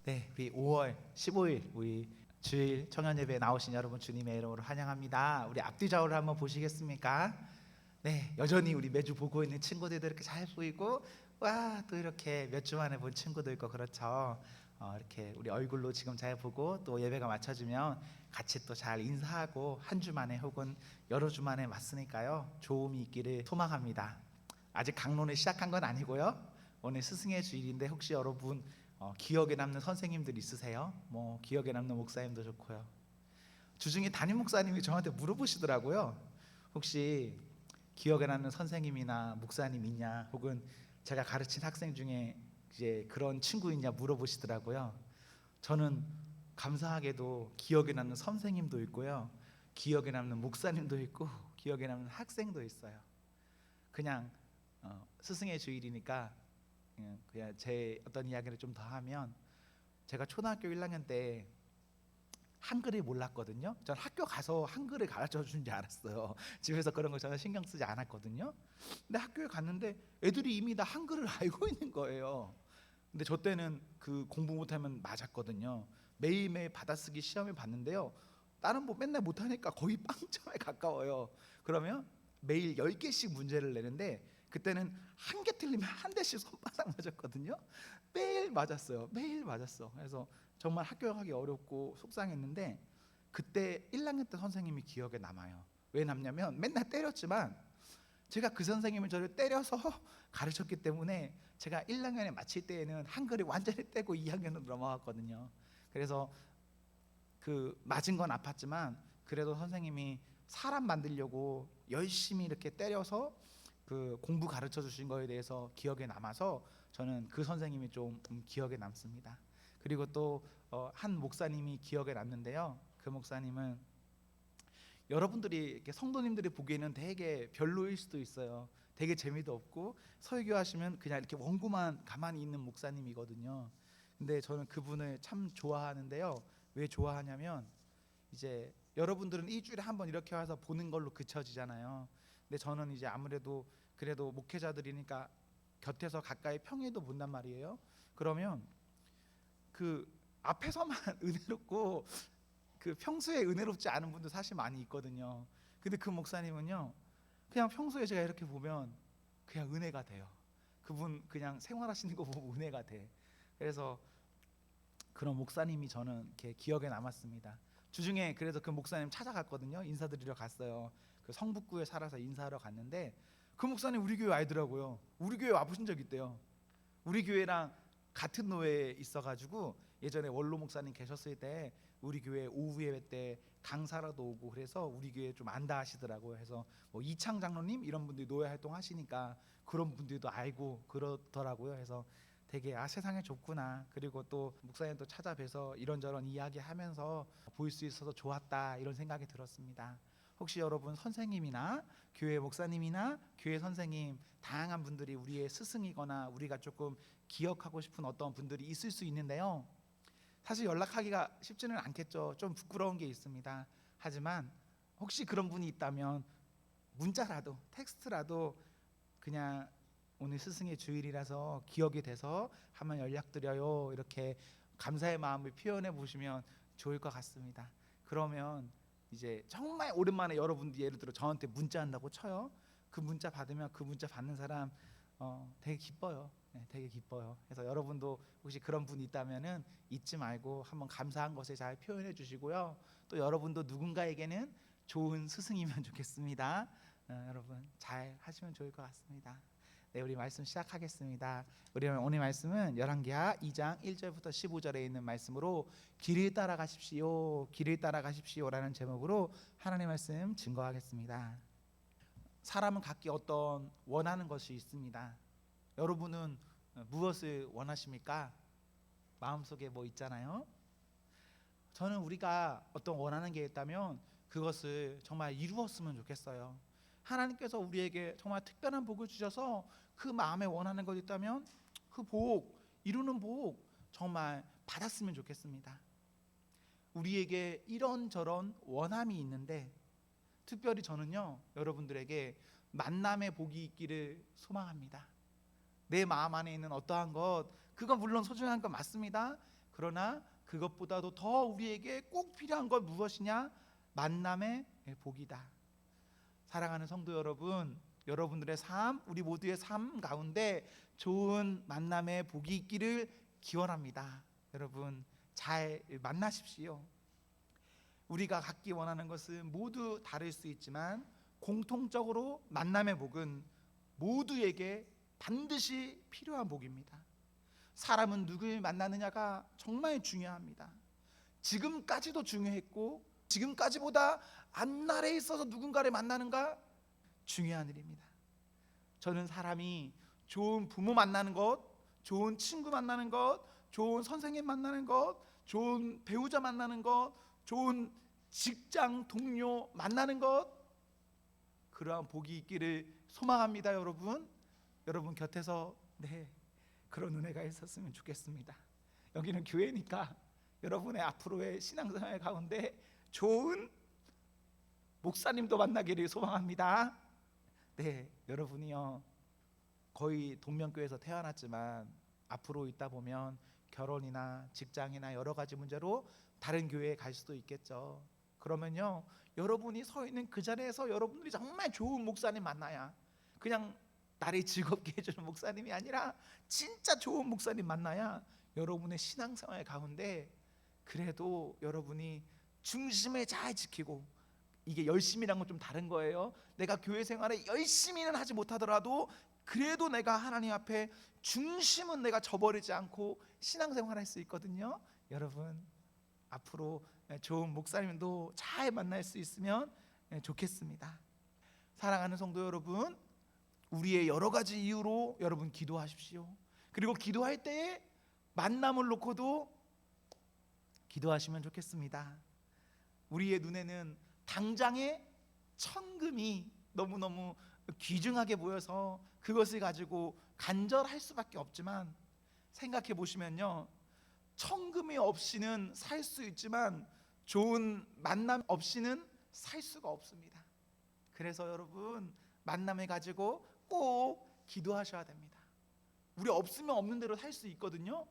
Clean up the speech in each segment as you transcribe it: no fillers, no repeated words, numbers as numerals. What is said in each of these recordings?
네, 우리 5월 15일 우리 주일 청년 예배에 나오신 여러분 주님의 이름으로 환영합니다. 우리 앞뒤 좌우를 한번 보시겠습니까? 네, 여전히 우리 매주 보고 있는 친구들도 이렇게 잘 보이고, 와, 또 이렇게 몇 주 만에 본 친구도 있고 그렇죠. 이렇게 우리 얼굴로 지금 잘 보고 또 예배가 맞춰지면 같이 또 잘 인사하고 한 주 만에 혹은 여러 주 만에 왔으니까요. 좋음이 있기를 소망합니다. 아직 강론을 시작한 건 아니고요. 오늘 스승의 주일인데 혹시 여러분 기억에 남는 선생님들 있으세요? 뭐 기억에 남는 목사님도 좋고요. 주중에 담임 목사님이 저한테 물어보시더라고요. 혹시 기억에 남는 선생님이나 목사님 있냐, 혹은 제가 가르친 학생 중에 이제 그런 친구 있냐 물어보시더라고요. 저는 감사하게도 기억에 남는 선생님도 있고요, 기억에 남는 목사님도 있고, 기억에 남는 학생도 있어요. 그냥 스승의 주일이니까 그냥 제 어떤 이야기를 좀 더 하면, 제가 초등학교 1학년 때 한글을 몰랐거든요. 전 학교 가서 한글을 가르쳐 주는 줄 알았어요. 집에서 그런 거 전혀 신경 쓰지 않았거든요. 근데 학교에 갔는데 애들이 이미 다 한글을 알고 있는 거예요. 근데 저 때는 그 공부 못하면 맞았거든요. 매일매일 받아쓰기 시험을 봤는데요, 다른 뭐 맨날 못하니까 거의 빵점에 가까워요. 그러면 매일 10개씩 문제를 내는데, 그때는 한 개 틀리면 한 대씩 손바닥 맞았거든요. 매일 맞았어요. 매일 맞았어. 그래서 정말 학교 가기 어렵고 속상했는데, 그때 1학년 때 선생님이 기억에 남아요. 왜 남냐면 맨날 때렸지만 제가 그 선생님을 저를 때려서 가르쳤기 때문에 제가 1학년에 마칠 때에는 한글을 완전히 떼고 2학년으로 넘어갔거든요. 그래서 그 맞은 건 아팠지만 그래도 선생님이 사람 만들려고 열심히 이렇게 때려서 그 공부 가르쳐 주신 거에 대해서 기억에 남아서 저는 그 선생님이 좀 기억에 남습니다. 그리고 또 한 목사님이 기억에 남는데요, 그 목사님은 여러분들이 이렇게 성도님들이 보기에는 되게 별로일 수도 있어요. 되게 재미도 없고 설교하시면 그냥 이렇게 원고만 가만히 있는 목사님이거든요. 근데 저는 그분을 참 좋아하는데요. 왜 좋아하냐면, 이제 여러분들은 일주일에 한 번 이렇게 와서 보는 걸로 그쳐지잖아요. 근데 저는 이제 아무래도 그래도 목회자들이니까 곁에서 가까이 평일도 본단 말이에요. 그러면 그 앞에서만 은혜롭고 그 평소에 은혜롭지 않은 분도 사실 많이 있거든요. 근데 그 목사님은요, 그냥 평소에 제가 이렇게 보면 그냥 은혜가 돼요. 그분 그냥 생활하시는 거 보면 은혜가 돼. 그래서 그런 목사님이 저는 이렇게 기억에 남았습니다. 주중에 그래서 그 목사님 찾아갔거든요. 인사드리러 갔어요. 그 성북구에 살아서 인사하러 갔는데 그 목사님 우리 교회 알더라고요. 우리 교회 와보신 적 있대요. 우리 교회랑 같은 노회에 있어가지고 예전에 원로 목사님 계셨을 때 우리 교회 오후 예배 때 강사라도 오고 그래서 우리 교회 좀 안다 하시더라고요. 해서 뭐 이창 장로님 이런 분들이 노회 활동하시니까 그런 분들도 알고 그러더라고요. 해서 되게 세상에 좁구나. 그리고 또 목사님도 찾아뵈서 이런저런 이야기하면서 볼 수 있어서 좋았다, 이런 생각이 들었습니다. 혹시 여러분 선생님이나 교회 목사님이나 교회 선생님, 다양한 분들이 우리의 스승이거나 우리가 조금 기억하고 싶은 어떤 분들이 있을 수 있는데요, 사실 연락하기가 쉽지는 않겠죠. 좀 부끄러운 게 있습니다. 하지만 혹시 그런 분이 있다면 문자라도 텍스트라도 그냥 오늘 스승의 주일이라서 기억이 돼서 한번 연락드려요, 이렇게 감사의 마음을 표현해 보시면 좋을 것 같습니다. 그러면 이제 정말 오랜만에 여러분들이 예를 들어 저한테 문자 한다고 쳐요. 그 문자 받으면 그 문자 받는 사람 되게 기뻐요. 네, 되게 기뻐요. 그래서 여러분도 혹시 그런 분이 있다면은 잊지 말고 한번 감사한 것을 잘 표현해 주시고요. 또 여러분도 누군가에게는 좋은 스승이면 좋겠습니다. 여러분 잘 하시면 좋을 것 같습니다. 네, 우리 말씀 시작하겠습니다. 우리 오늘 말씀은 열왕기하 2장 1절부터 15절에 있는 말씀으로 길을 따라가십시오, 길을 따라가십시오라는 제목으로 하나님의 말씀 증거하겠습니다. 사람은 각기 어떤 원하는 것이 있습니다. 여러분은 무엇을 원하십니까? 마음속에 뭐 있잖아요. 저는 우리가 어떤 원하는 게 있다면 그것을 정말 이루었으면 좋겠어요. 하나님께서 우리에게 정말 특별한 복을 주셔서 그 마음에 원하는 것 있다면 그 복, 이루는 복 정말 받았으면 좋겠습니다. 우리에게 이런저런 원함이 있는데 특별히 저는요, 여러분들에게 만남의 복이 있기를 소망합니다. 내 마음 안에 있는 어떠한 것, 그건 물론 소중한 건 맞습니다. 그러나 그것보다도 더 우리에게 꼭 필요한 건 무엇이냐? 만남의 복이다. 사랑하는 성도 여러분, 여러분들의 삶, 우리 모두의 삶 가운데 좋은 만남의 복이 있기를 기원합니다. 여러분 잘 만나십시오. 우리가 갖기 원하는 것은 모두 다를 수 있지만 공통적으로 만남의 복은 모두에게 반드시 필요한 복입니다. 사람은 누굴 만나느냐가 정말 중요합니다. 지금까지도 중요했고 지금까지보다 앞날에 있어서 누군가를 만나는가 중요한 일입니다. 저는 사람이 좋은 부모 만나는 것, 좋은 친구 만나는 것, 좋은 선생님 만나는 것, 좋은 배우자 만나는 것, 좋은 직장 동료 만나는 것, 그러한 복이 있기를 소망합니다. 여러분 곁에서 그런 은혜가 있었으면 좋겠습니다. 여기는 교회니까 여러분의 앞으로의 신앙생활 가운데 좋은 목사님도 만나기를 소망합니다. 여러분이요 거의 동명교회에서 태어났지만 앞으로 있다 보면 결혼이나 직장이나 여러 가지 문제로 다른 교회에 갈 수도 있겠죠. 그러면요 여러분이 서 있는 그 자리에서 여러분들이 정말 좋은 목사님 만나야, 그냥 나를 즐겁게 해주는 목사님이 아니라 진짜 좋은 목사님 만나야 여러분의 신앙생활 가운데 그래도 여러분이 중심을 잘 지키고, 이게 열심이란 건 좀 다른 거예요. 내가 교회 생활에 열심히는 하지 못하더라도 그래도 내가 하나님 앞에 중심은 내가 저버리지 않고 신앙생활 할 수 있거든요. 여러분 앞으로 좋은 목사님도 잘 만날 수 있으면 좋겠습니다. 사랑하는 성도 여러분, 우리의 여러 가지 이유로 여러분 기도하십시오. 그리고 기도할 때에 만남을 놓고도 기도하시면 좋겠습니다. 우리의 눈에는 당장의 천금이 너무너무 귀중하게 보여서 그것을 가지고 간절할 수밖에 없지만, 생각해 보시면요 천금이 없이는 살 수 있지만 좋은 만남 없이는 살 수가 없습니다. 그래서 여러분 만남을 가지고 꼭 기도하셔야 됩니다. 우리 없으면 없는 대로 살 수 있거든요.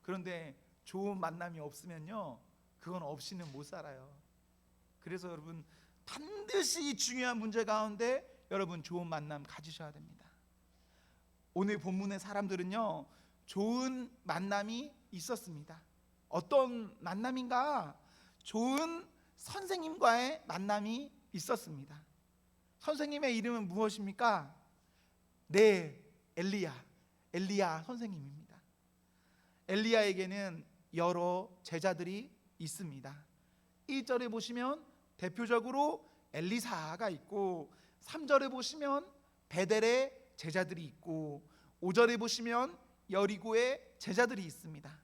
그런데 좋은 만남이 없으면요 그건 없이는 못 살아요. 그래서 여러분 반드시 이 중요한 문제 가운데 여러분 좋은 만남 가지셔야 됩니다. 오늘 본문의 사람들은요 좋은 만남이 있었습니다. 어떤 만남인가? 좋은 선생님과의 만남이 있었습니다. 선생님의 이름은 무엇입니까? 엘리야 선생님입니다. 엘리야에게는 여러 제자들이 있습니다. 1절에 보시면 대표적으로 엘리사가 있고, 3절에 보시면 베델의 제자들이 있고, 5절에 보시면 여리고의 제자들이 있습니다.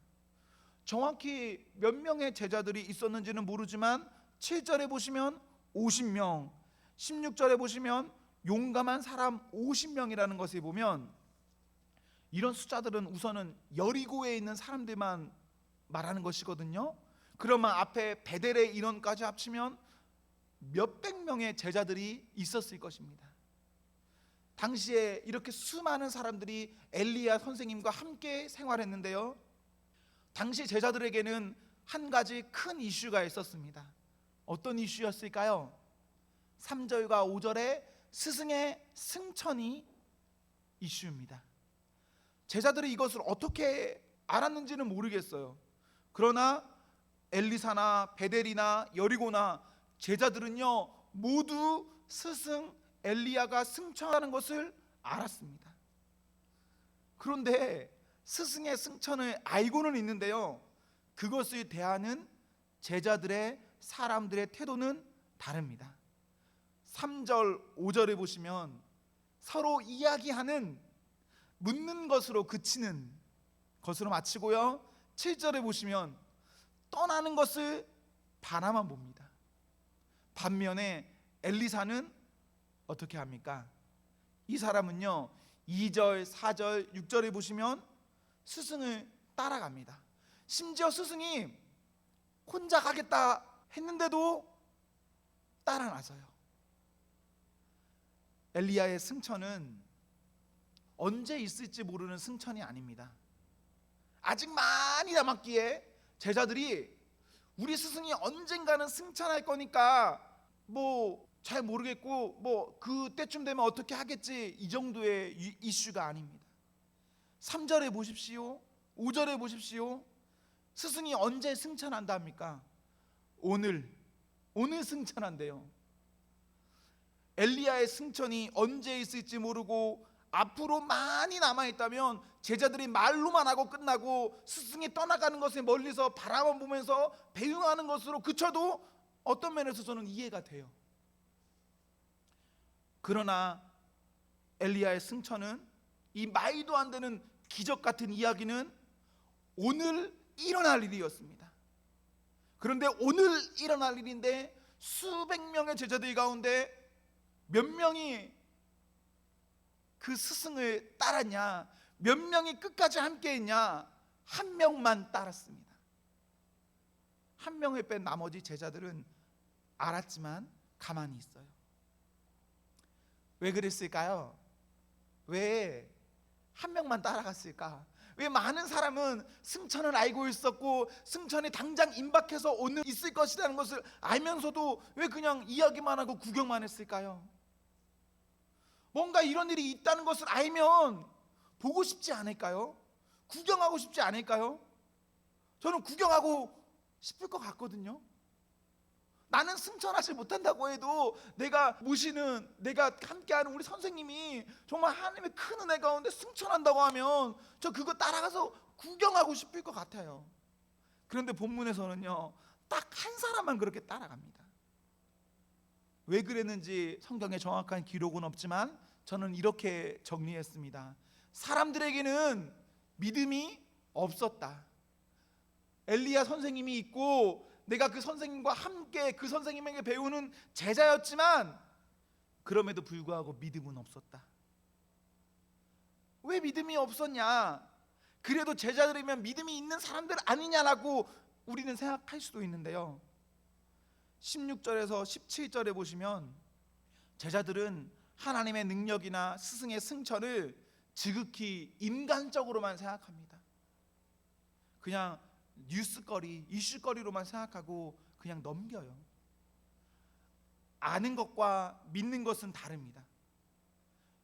정확히 몇 명의 제자들이 있었는지는 모르지만 7절에 보시면 50명, 16절에 보시면 용감한 사람 50명이라는 것을 보면, 이런 숫자들은 우선은 여리고에 있는 사람들만 말하는 것이거든요. 그러면 앞에 베델의 인원까지 합치면 몇백 명의 제자들이 있었을 것입니다. 당시에 이렇게 수많은 사람들이 엘리야 선생님과 함께 생활했는데요, 당시 제자들에게는 한 가지 큰 이슈가 있었습니다. 어떤 이슈였을까요? 3절과 5절에 스승의 승천이 이슈입니다. 제자들이 이것을 어떻게 알았는지는 모르겠어요. 그러나 엘리사나 베델이나 여리고나 제자들은요 모두 스승 엘리야가 승천하는 것을 알았습니다. 그런데 스승의 승천을 알고는 있는데요, 그것을 대하는 제자들의 사람들의 태도는 다릅니다. 3절 5절에 보시면 서로 이야기하는, 묻는 것으로 그치는 것으로 마치고요, 7절에 보시면 떠나는 것을 바라만 봅니다. 반면에 엘리사는 어떻게 합니까? 이 사람은요 2절, 4절, 6절에 보시면 스승을 따라갑니다. 심지어 스승이 혼자 가겠다 했는데도 따라 나서요. 엘리야의 승천은 언제 있을지 모르는 승천이 아닙니다. 아직 많이 남았기에 제자들이 우리 스승이 언젠가는 승천할 거니까 뭐 잘 모르겠고 뭐 그때쯤 되면 어떻게 하겠지, 이 정도의 이슈가 아닙니다. 3절에 보십시오. 5절에 보십시오. 스승이 언제 승천한다 합니까? 오늘 승천한대요. 엘리야의 승천이 언제 있을지 모르고 앞으로 많이 남아있다면 제자들이 말로만 하고 끝나고 스승이 떠나가는 것을 멀리서 바라만 보면서 배웅하는 것으로 그쳐도 어떤 면에서 저는 이해가 돼요. 그러나 엘리야의 승천은, 이 말도 안 되는 기적 같은 이야기는 오늘 일어날 일이었습니다. 그런데 오늘 일어날 일인데 수백 명의 제자들 가운데 몇 명이 그 스승을 따랐냐, 몇 명이 끝까지 함께했냐? 한 명만 따랐습니다. 한 명을 뺀 나머지 제자들은 알았지만 가만히 있어요. 왜 그랬을까요? 왜 한 명만 따라갔을까? 왜 많은 사람은 승천을 알고 있었고 승천이 당장 임박해서 오늘 있을 것이라는 것을 알면서도 왜 그냥 이야기만 하고 구경만 했을까요? 뭔가 이런 일이 있다는 것을 알면 보고 싶지 않을까요? 구경하고 싶지 않을까요? 저는 구경하고 싶을 것 같거든요. 나는 승천하지 못한다고 해도 내가 모시는, 내가 함께하는 우리 선생님이 정말 하나님의 큰 은혜 가운데 승천한다고 하면 저 그거 따라가서 구경하고 싶을 것 같아요. 그런데 본문에서는요, 딱 한 사람만 그렇게 따라갑니다. 왜 그랬는지 성경에 정확한 기록은 없지만 저는 이렇게 정리했습니다. 사람들에게는 믿음이 없었다. 엘리야 선생님이 있고 내가 그 선생님과 함께 그 선생님에게 배우는 제자였지만 그럼에도 불구하고 믿음은 없었다. 왜 믿음이 없었냐? 그래도 제자들이면 믿음이 있는 사람들 아니냐라고 우리는 생각할 수도 있는데요, 16절에서 17절에 보시면 제자들은 하나님의 능력이나 스승의 승천을 지극히 인간적으로만 생각합니다. 그냥 뉴스거리, 이슈거리로만 생각하고 그냥 넘겨요. 아는 것과 믿는 것은 다릅니다.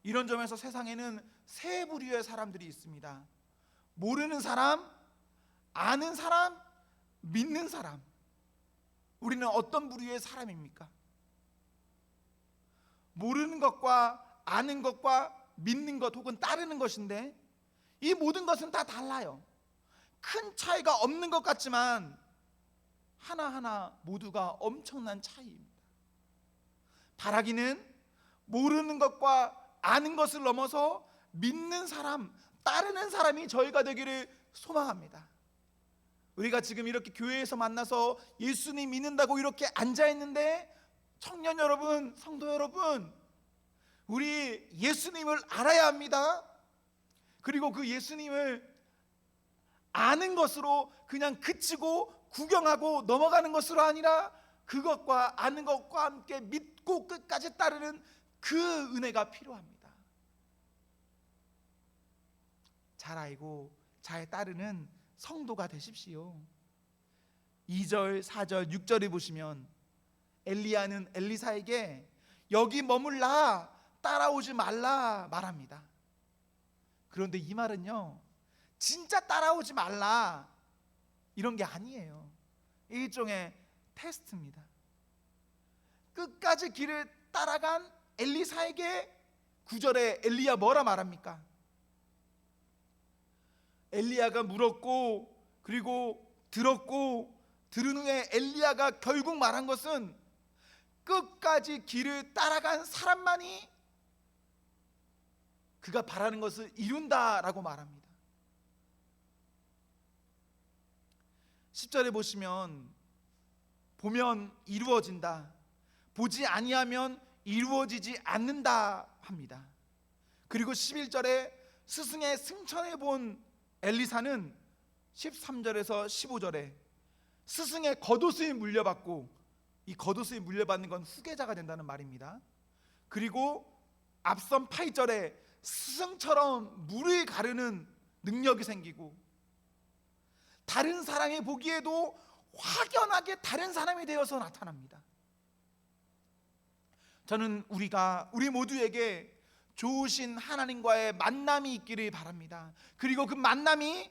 이런 점에서 세상에는 세 부류의 사람들이 있습니다. 모르는 사람, 아는 사람, 믿는 사람. 우리는 어떤 부류의 사람입니까? 모르는 것과 아는 것과 믿는 것 혹은 따르는 것인데 이 모든 것은 다 달라요. 큰 차이가 없는 것 같지만 하나하나 모두가 엄청난 차이입니다. 바라기는 모르는 것과 아는 것을 넘어서 믿는 사람, 따르는 사람이 저희가 되기를 소망합니다. 우리가 지금 이렇게 교회에서 만나서 예수님 믿는다고 이렇게 앉아있는데 청년 여러분, 성도 여러분, 우리 예수님을 알아야 합니다. 그리고 그 예수님을 아는 것으로 그냥 그치고 구경하고 넘어가는 것으로 아니라 그것과 아는 것과 함께 믿고 끝까지 따르는 그 은혜가 필요합니다. 잘 알고 잘 따르는 성도가 되십시오. 2절, 4절, 6절에 보시면 엘리야는 엘리사에게 여기 머물라, 따라오지 말라 말합니다. 그런데 이 말은요, 진짜 따라오지 말라 이런 게 아니에요. 일종의 테스트입니다. 끝까지 길을 따라간 엘리사에게 9절에 엘리야 뭐라 말합니까? 엘리야가 물었고 그리고 들었고 들은 후에 엘리야가 결국 말한 것은 끝까지 길을 따라간 사람만이 그가 바라는 것을 이룬다라고 말합니다. 10절에 보면 이루어진다, 보지 아니하면 이루어지지 않는다 합니다. 그리고 11절에 스승의 승천해 본 엘리사는 13절에서 15절에 스승의 겉옷을 물려받고, 이 겉옷을 물려받는 건 후계자가 된다는 말입니다. 그리고 앞선 8절에 스승처럼 물을 가르는 능력이 생기고, 다른 사람이 보기에도 확연하게 다른 사람이 되어서 나타납니다. 저는 우리 모두에게 좋으신 하나님과의 만남이 있기를 바랍니다. 그리고 그 만남이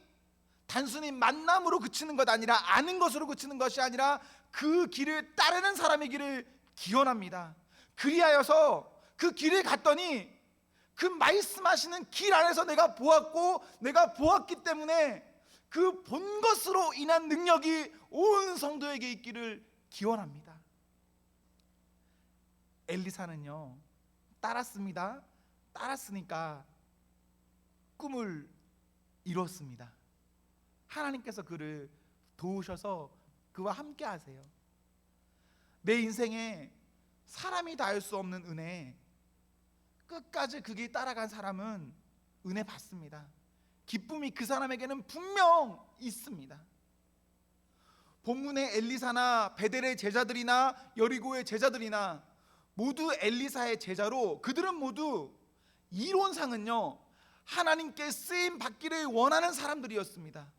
단순히 만남으로 그치는 것 아니라, 아는 것으로 그치는 것이 아니라 그 길을 따르는 사람이기를 기원합니다. 그리하여서 그 길을 갔더니 그 말씀하시는 길 안에서 내가 보았고, 내가 보았기 때문에 그 본 것으로 인한 능력이 온 성도에게 있기를 기원합니다. 엘리사는요, 따랐습니다. 따랐으니까 꿈을 이뤘습니다. 하나님께서 그를 도우셔서 그와 함께 하세요. 내 인생에 사람이 다 할 수 없는 은혜, 끝까지 그 길 따라간 사람은 은혜 받습니다. 기쁨이 그 사람에게는 분명 있습니다. 본문의 엘리사나 베델의 제자들이나 여리고의 제자들이나 모두 엘리사의 제자로, 그들은 모두 이론상은요 하나님께 쓰임 받기를 원하는 사람들이었습니다.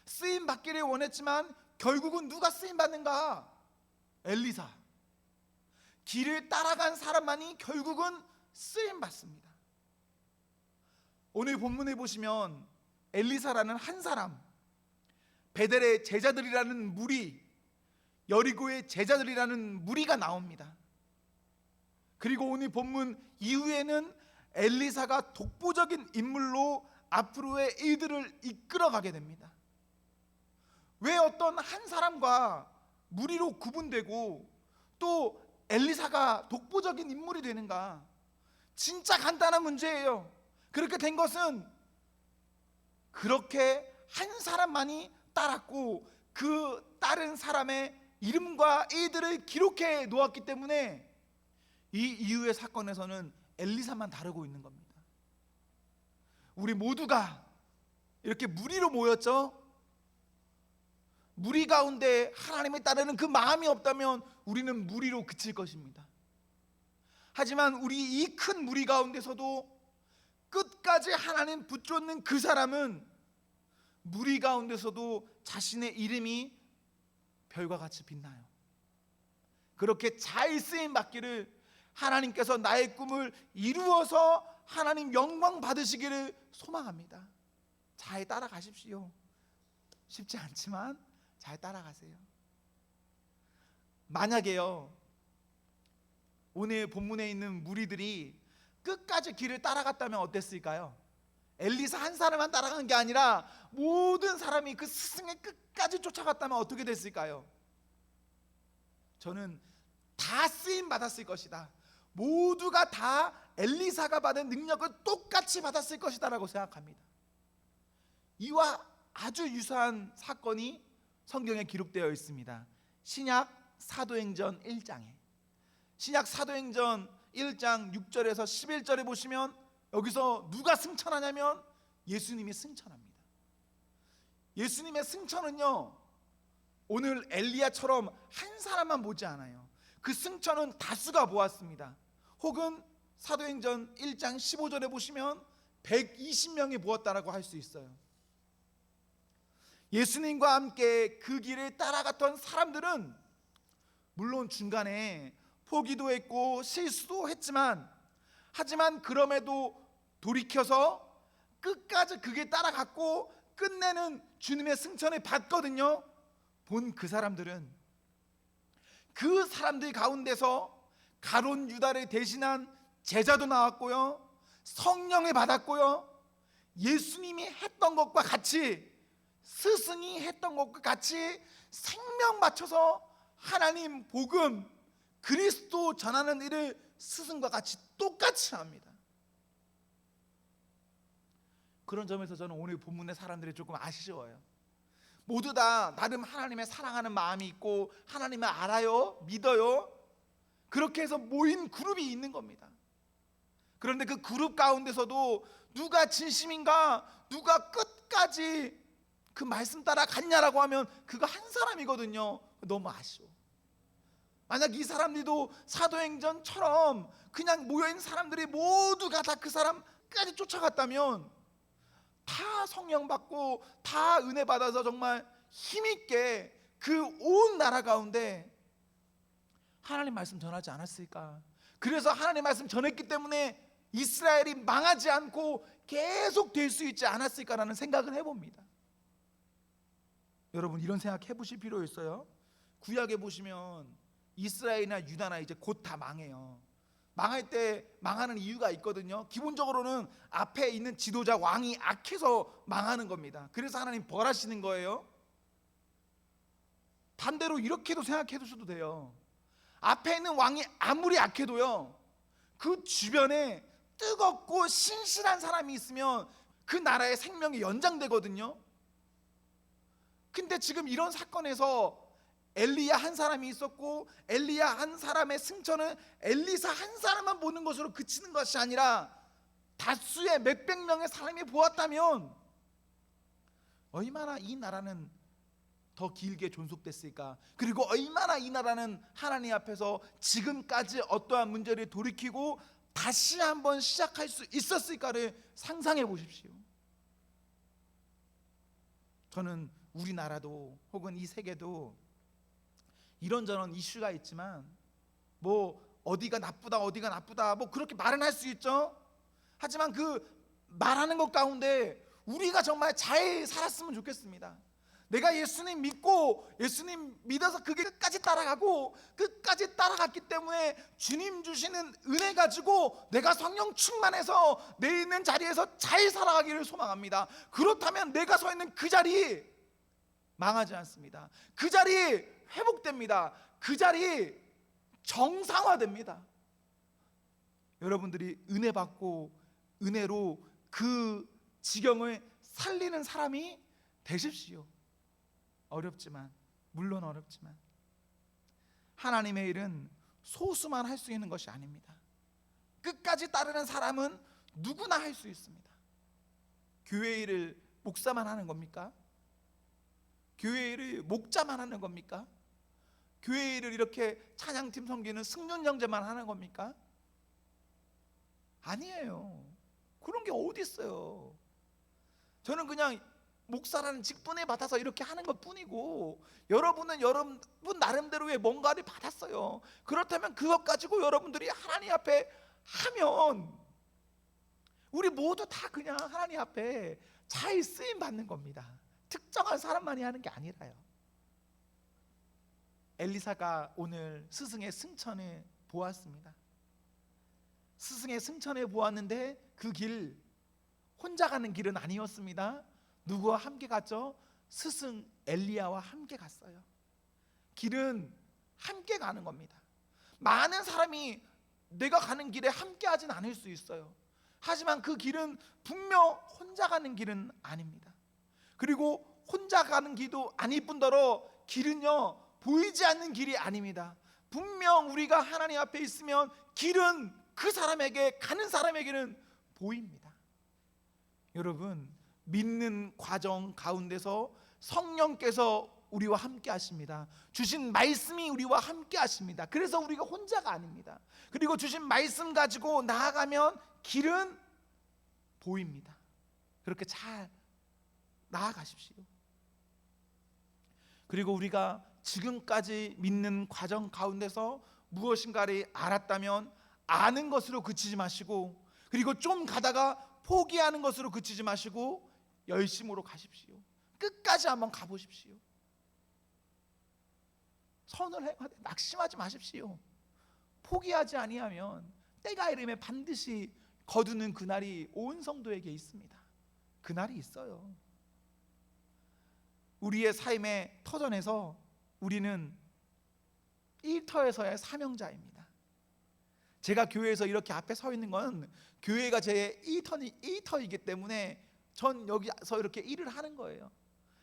쓰임 받기를 원했지만 결국은 누가 쓰임 받는가? 엘리사. 길을 따라간 사람만이 결국은 쓰임 받습니다. 오늘 본문에 보시면 엘리사라는 한 사람, 베델의 제자들이라는 무리, 여리고의 제자들이라는 무리가 나옵니다. 그리고 오늘 본문 이후에는 엘리사가 독보적인 인물로 앞으로의 일들을 이끌어가게 됩니다. 왜 어떤 한 사람과 무리로 구분되고 또 엘리사가 독보적인 인물이 되는가? 진짜 간단한 문제예요. 그렇게 된 것은 그렇게 한 사람만이 따랐고 그 다른 사람의 이름과 일들을 기록해 놓았기 때문에 이 이후의 사건에서는 엘리사만 다루고 있는 겁니다. 우리 모두가 이렇게 무리로 모였죠. 무리 가운데 하나님을 따르는 그 마음이 없다면 우리는 무리로 그칠 것입니다. 하지만 우리 이 큰 무리 가운데서도 끝까지 하나님 붙잡는 그 사람은 무리 가운데서도 자신의 이름이 별과 같이 빛나요. 그렇게 잘 쓰임 받기를, 하나님께서 나의 꿈을 이루어서 하나님 영광 받으시기를 소망합니다. 잘 따라가십시오. 쉽지 않지만 잘 따라가세요. 만약에요, 오늘 본문에 있는 무리들이 끝까지 길을 따라갔다면 어땠을까요? 엘리사 한 사람만 따라간 게 아니라 모든 사람이 그 스승의 끝까지 쫓아갔다면 어떻게 됐을까요? 저는 다 쓰임 받았을 것이다, 모두가 다 엘리사가 받은 능력을 똑같이 받았을 것이다 라고 생각합니다. 이와 아주 유사한 사건이 성경에 기록되어 있습니다. 신약 사도행전 1장에, 신약 사도행전 1장 6절에서 11절에 보시면 여기서 누가 승천하냐면 예수님이 승천합니다. 예수님의 승천은요, 오늘 엘리야처럼 한 사람만 모지 않아요. 그 승천은 다수가 모았습니다. 혹은 사도행전 1장 15절에 보시면 120명이 모았다라고 할 수 있어요. 예수님과 함께 그 길을 따라갔던 사람들은 물론 중간에 포기도 했고 실수도 했지만, 하지만 그럼에도 돌이켜서 끝까지 그 길 따라갔고 끝내는 주님의 승천을 받거든요. 본 그 사람들은, 그 사람들 가운데서 가룟 유다를 대신한 제자도 나왔고요, 성령을 받았고요, 예수님이 했던 것과 같이, 스승이 했던 것과 같이 생명 바쳐서 하나님 복음, 그리스도 전하는 일을 스승과 같이 똑같이 합니다. 그런 점에서 저는 오늘 본문의 사람들이 조금 아쉬워요. 모두 다 나름 하나님의 사랑하는 마음이 있고 하나님을 알아요, 믿어요. 그렇게 해서 모인 그룹이 있는 겁니다. 그런데 그 그룹 가운데서도 누가 진심인가, 누가 끝까지 그 말씀 따라 갔냐라고 하면 그거 한 사람이거든요. 너무 아쉬워. 만약 이 사람들도 사도행전처럼 그냥 모여있는 사람들이 모두가 다 그 사람까지 쫓아갔다면 다 성령 받고 다 은혜 받아서 정말 힘있게 그 온 나라 가운데 하나님 말씀 전하지 않았을까? 그래서 하나님 말씀 전했기 때문에 이스라엘이 망하지 않고 계속 될 수 있지 않았을까라는 생각을 해봅니다. 여러분, 이런 생각 해보실 필요 있어요. 구약에 보시면 이스라엘이나 유다나 이제 곧 다 망해요. 망할 때 망하는 이유가 있거든요. 기본적으로는 앞에 있는 지도자 왕이 악해서 망하는 겁니다. 그래서 하나님 벌하시는 거예요. 반대로 이렇게도 생각해 두셔도 돼요. 앞에 있는 왕이 아무리 악해도요, 그 주변에 뜨겁고 신실한 사람이 있으면 그 나라의 생명이 연장되거든요. 근데 지금 이런 사건에서 엘리야 한 사람이 있었고, 엘리야 한 사람의 승천은 엘리사 한 사람만 보는 것으로 그치는 것이 아니라 다수의 몇백 명의 사람이 보았다면 얼마나 이 나라는 더 길게 존속됐을까? 그리고 얼마나 이 나라는 하나님 앞에서 지금까지 어떠한 문제를 돌이키고 다시 한번 시작할 수 있었을까를 상상해 보십시오. 저는 우리나라도 혹은 이 세계도 이런저런 이슈가 있지만 뭐 어디가 나쁘다 뭐 그렇게 말은 할 수 있죠. 하지만 그 말하는 것 가운데 우리가 정말 잘 살았으면 좋겠습니다. 내가 예수님 믿고 예수님 믿어서 그게 끝까지 따라가고 끝까지 따라갔기 때문에 주님 주시는 은혜 가지고 내가 성령 충만해서 내 있는 자리에서 잘 살아가기를 소망합니다. 그렇다면 내가 서 있는 그 자리 망하지 않습니다. 그 자리 회복됩니다. 그 자리 정상화됩니다. 여러분들이 은혜 받고 은혜로 그 지경을 살리는 사람이 되십시오. 어렵지만, 물론 어렵지만 하나님의 일은 소수만 할 수 있는 것이 아닙니다. 끝까지 따르는 사람은 누구나 할 수 있습니다. 교회 일을 목사만 하는 겁니까? 교회 일을 목자만 하는 겁니까? 교회 일을 이렇게 찬양팀 섬기는 승륜 형제만 하는 겁니까? 아니에요. 그런 게 어디 있어요. 저는 그냥 목사라는 직분에 받아서 이렇게 하는 것 뿐이고, 여러분은 여러분 나름대로의 뭔가를 받았어요. 그렇다면 그것 가지고 여러분들이 하나님 앞에 하면 우리 모두 다 그냥 하나님 앞에 잘 쓰임 받는 겁니다. 특정한 사람만이 하는 게 아니라요. 엘리사가 오늘 스승의 승천을 보았습니다. 스승의 승천을 보았는데 그 길 혼자 가는 길은 아니었습니다. 누구와 함께 갔죠? 스승 엘리야와 함께 갔어요. 길은 함께 가는 겁니다. 많은 사람이 내가 가는 길에 함께 하진 않을 수 있어요. 하지만 그 길은 분명 혼자 가는 길은 아닙니다. 그리고 혼자 가는 길도 아닐 뿐더러 길은요 보이지 않는 길이 아닙니다. 분명 우리가 하나님 앞에 있으면 길은 그 사람에게, 가는 사람에게는 보입니다. 여러분, 믿는 과정 가운데서 성령께서 우리와 함께 하십니다. 주신 말씀이 우리와 함께 하십니다. 그래서 우리가 혼자가 아닙니다. 그리고 주신 말씀 가지고 나아가면 길은 보입니다. 그렇게 잘 나아가십시오. 그리고 우리가 지금까지 믿는 과정 가운데서 무엇인가를 알았다면 아는 것으로 그치지 마시고, 그리고 좀 가다가 포기하는 것으로 그치지 마시고 열심으로 가십시오. 끝까지 한번 가보십시오. 선을 행하되 낙심하지 마십시오. 포기하지 아니하면 때가 이르면 반드시 거두는 그날이 온 성도에게 있습니다. 그날이 있어요. 우리의 삶의 터전에서 우리는 일터에서의 사명자입니다. 제가 교회에서 이렇게 앞에 서 있는 건 교회가 제 일터이기 때문에 전 여기서 이렇게 일을 하는 거예요.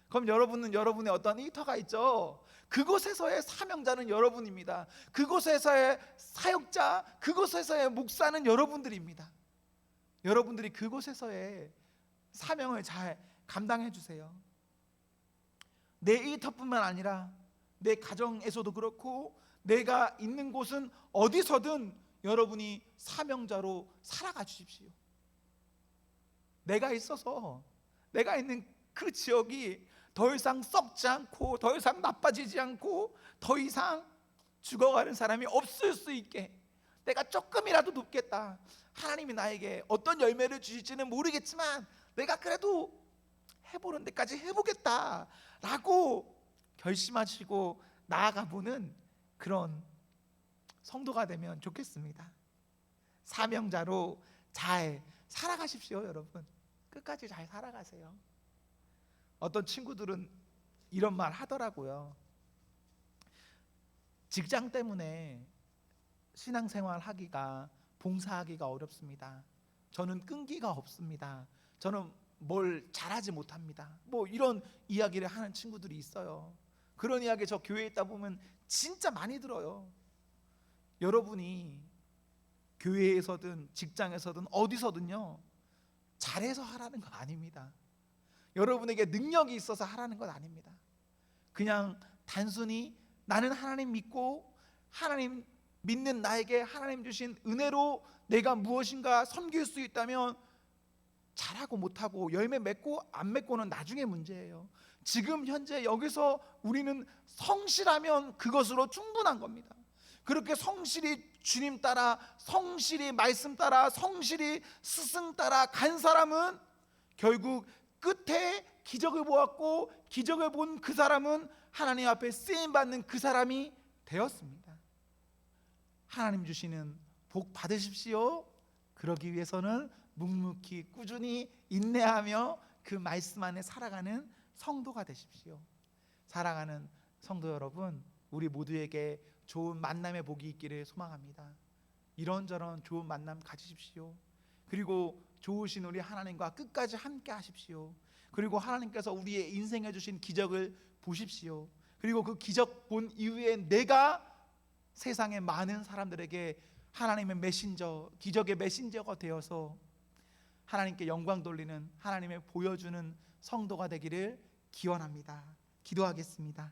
그럼 여러분은 여러분의 어떤 일터가 있죠. 그곳에서의 사명자는 여러분입니다. 그곳에서의 사역자, 그곳에서의 목사는 여러분들입니다. 여러분들이 그곳에서의 사명을 잘 감당해 주세요. 내 일터뿐만 아니라 내 가정에서도 그렇고 내가 있는 곳은 어디서든 여러분이 사명자로 살아가 주십시오. 내가 있어서 내가 있는 그 지역이 더 이상 썩지 않고 더 이상 나빠지지 않고 더 이상 죽어가는 사람이 없을 수 있게 내가 조금이라도 돕겠다. 하나님이 나에게 어떤 열매를 주실지는 모르겠지만 내가 그래도 해보는 데까지 해보겠다 라고 결심하시고 나아가보는 그런 성도가 되면 좋겠습니다. 사명자로 잘 살아가십시오. 여러분, 끝까지 잘 살아가세요. 어떤 친구들은 이런 말 하더라고요. 직장 때문에 신앙생활 하기가, 봉사하기가 어렵습니다. 저는 끈기가 없습니다. 저는 뭘 잘하지 못합니다. 뭐 이런 이야기를 하는 친구들이 있어요. 그런 이야기 저 교회에 있다 보면 진짜 많이 들어요. 여러분이 교회에서든 직장에서든 어디서든요, 잘해서 하라는 거 아닙니다. 여러분에게 능력이 있어서 하라는 건 아닙니다. 그냥 단순히 나는 하나님 믿고 하나님 믿는 나에게 하나님 주신 은혜로 내가 무엇인가 섬길 수 있다면 잘하고 못하고 열매 맺고 안 맺고는 나중에 문제예요. 지금 현재 여기서 우리는 성실하면 그것으로 충분한 겁니다. 그렇게 성실히 주님 따라, 성실히 말씀 따라, 성실히 스승 따라 간 사람은 결국 끝에 기적을 보았고, 기적을 본 그 사람은 하나님 앞에 쓰임받는 그 사람이 되었습니다. 하나님 주시는 복 받으십시오. 그러기 위해서는 묵묵히 꾸준히 인내하며 그 말씀 안에 살아가는 성도가 되십시오. 사랑하는 성도 여러분, 우리 모두에게 좋은 만남의 복이 있기를 소망합니다. 이런저런 좋은 만남 가지십시오. 그리고 좋으신 우리 하나님과 끝까지 함께 하십시오. 그리고 하나님께서 우리의 인생에 주신 기적을 보십시오. 그리고 그 기적 본 이후에 내가 세상의 많은 사람들에게 하나님의 메신저, 기적의 메신저가 되어서 하나님께 영광 돌리는, 하나님의 보여주는 성도가 되기를 기원합니다. 기도하겠습니다.